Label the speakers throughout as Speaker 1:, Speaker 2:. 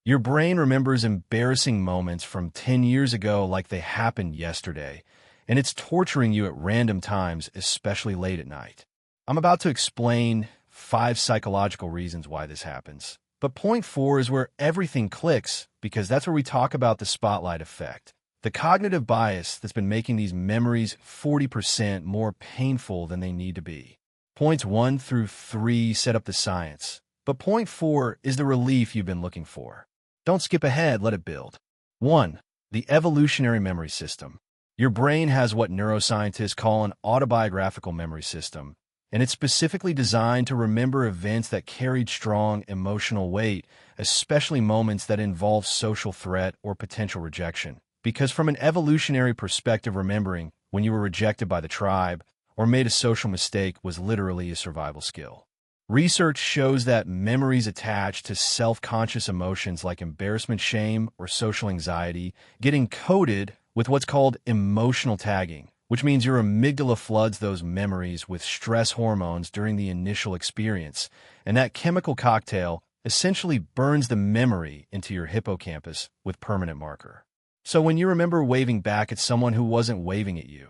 Speaker 1: Your brain remembers embarrassing moments from 10 years ago like they happened yesterday, and it's torturing you at random times, especially late at night. I'm about to explain 5 psychological reasons why this happens. But point 4 is where everything clicks, because that's where we talk about the spotlight effect. The cognitive bias that's been making these memories 40% more painful than they need to be. Points 1 through 3 set up the science, but point 4 is the relief you've been looking for. Don't skip ahead, let it build. 1. The evolutionary memory system. Your brain has what neuroscientists call an autobiographical memory system, and it's specifically designed to remember events that carried strong emotional weight, especially moments that involve social threat or potential rejection. Because from an evolutionary perspective, remembering when you were rejected by the tribe or made a social mistake was literally a survival skill. Research shows that memories attached to self-conscious emotions like embarrassment, shame, or social anxiety get encoded with what's called emotional tagging, which means your amygdala floods those memories with stress hormones during the initial experience, and that chemical cocktail essentially burns the memory into your hippocampus with permanent marker. So when you remember waving back at someone who wasn't waving at you,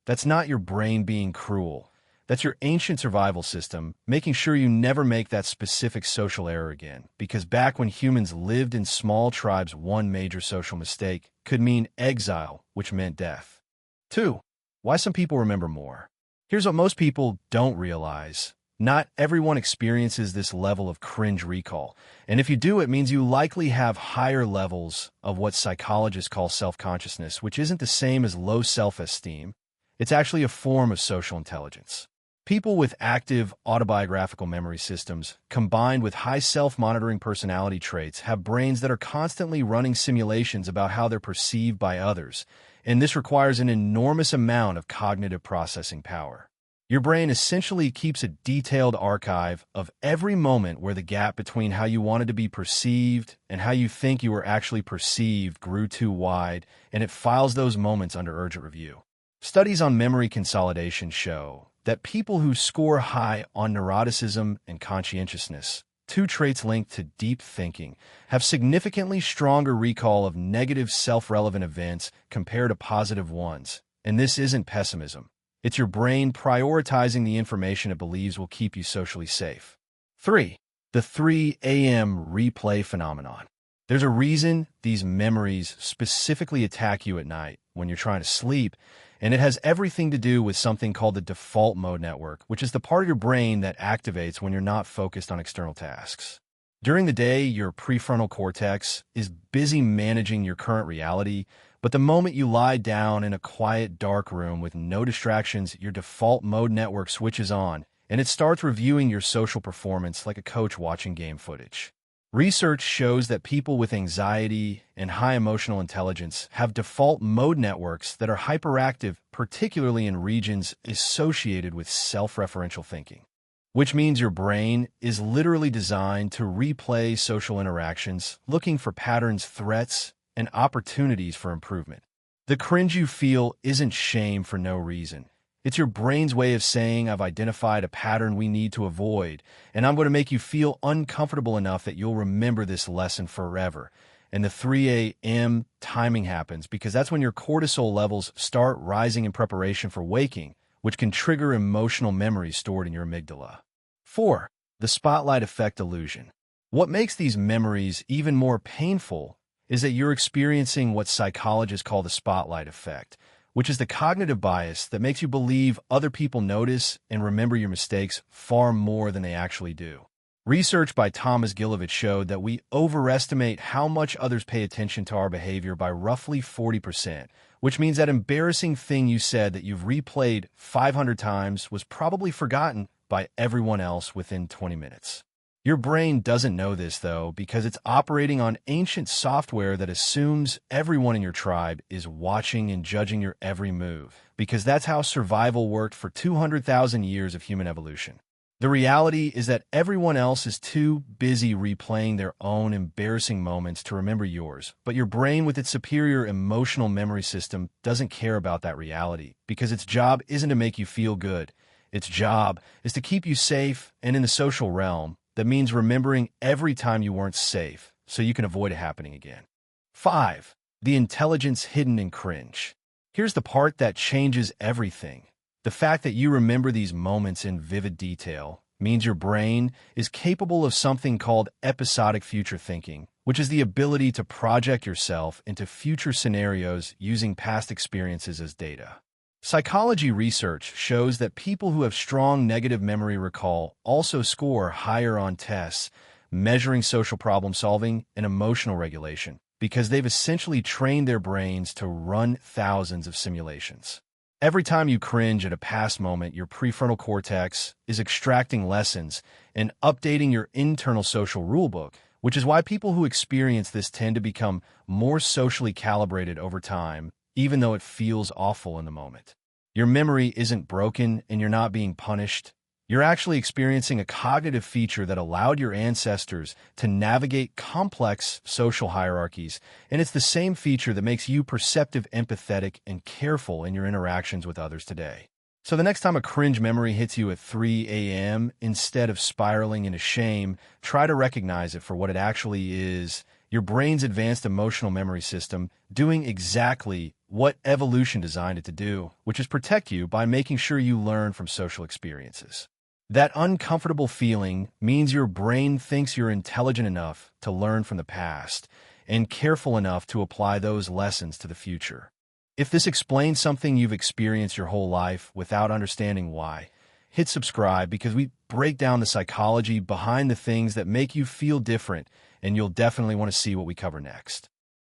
Speaker 1: that's not your brain being cruel. That's your ancient survival system, making sure you never make that specific social error again. Because back when humans lived in small tribes, one major social mistake could mean exile, which meant death. 2. Why some people remember more. Here's what most people don't realize. Not everyone experiences this level of cringe recall, and if you do, it means you likely have higher levels of what psychologists call self-consciousness, which isn't the same as low self-esteem. It's actually a form of social intelligence. People with active autobiographical memory systems, combined with high self-monitoring personality traits, have brains that are constantly running simulations about how they're perceived by others, and this requires an enormous amount of cognitive processing power. Your brain essentially keeps a detailed archive of every moment where the gap between how you wanted to be perceived and how you think you were actually perceived grew too wide, and it files those moments under urgent review. Studies on memory consolidation show that people who score high on neuroticism and conscientiousness, 2 traits linked to deep thinking, have significantly stronger recall of negative self-relevant events compared to positive ones. And this isn't pessimism. It's your brain prioritizing the information it believes will keep you socially safe. 3. The 3 a.m. replay phenomenon. There's a reason these memories specifically attack you at night when you're trying to sleep, and it has everything to do with something called the default mode network, which is the part of your brain that activates when you're not focused on external tasks. During the day, your prefrontal cortex is busy managing your current reality, but the moment you lie down in a quiet, dark room with no distractions, your default mode network switches on, and it starts reviewing your social performance like a coach watching game footage. Research shows that people with anxiety and high emotional intelligence have default mode networks that are hyperactive, particularly in regions associated with self-referential thinking, which means your brain is literally designed to replay social interactions, looking for patterns, threats, and opportunities for improvement. The cringe you feel isn't shame for no reason. It's your brain's way of saying, I've identified a pattern we need to avoid, and I'm going to make you feel uncomfortable enough that you'll remember this lesson forever. And the 3 a.m. timing happens because that's when your cortisol levels start rising in preparation for waking, which can trigger emotional memories stored in your amygdala. 4. The spotlight effect illusion. What makes these memories even more painful is that you're experiencing what psychologists call the spotlight effect, which is the cognitive bias that makes you believe other people notice and remember your mistakes far more than they actually do. Research by Thomas Gilovich showed that we overestimate how much others pay attention to our behavior by roughly 40%, which means that embarrassing thing you said that you've replayed 500 times was probably forgotten by everyone else within 20 minutes. Your brain doesn't know this, though, because it's operating on ancient software that assumes everyone in your tribe is watching and judging your every move, because that's how survival worked for 200,000 years of human evolution. The reality is that everyone else is too busy replaying their own embarrassing moments to remember yours, but your brain, with its superior emotional memory system, doesn't care about that reality, because its job isn't to make you feel good. Its job is to keep you safe, and in the social realm, that means remembering every time you weren't safe, so you can avoid it happening again. 5. The intelligence hidden in cringe. Here's the part that changes everything. The fact that you remember these moments in vivid detail means your brain is capable of something called episodic future thinking, which is the ability to project yourself into future scenarios using past experiences as data. Psychology research shows that people who have strong negative memory recall also score higher on tests measuring social problem solving and emotional regulation, because they've essentially trained their brains to run thousands of simulations. Every time you cringe at a past moment, your prefrontal cortex is extracting lessons and updating your internal social rulebook, which is why people who experience this tend to become more socially calibrated over time, even though it feels awful in the moment. Your memory isn't broken and you're not being punished. You're actually experiencing a cognitive feature that allowed your ancestors to navigate complex social hierarchies, and it's the same feature that makes you perceptive, empathetic, and careful in your interactions with others today. So the next time a cringe memory hits you at 3 a.m., instead of spiraling into shame, try to recognize it for what it actually is: your brain's advanced emotional memory system doing exactly what evolution designed it to do, which is protect you by making sure you learn from social experiences. That uncomfortable feeling means your brain thinks you're intelligent enough to learn from the past and careful enough to apply those lessons to the future. If this explains something you've experienced your whole life without understanding why, hit subscribe, because we break down the psychology behind the things that make you feel different, and you'll definitely want to see what we cover next.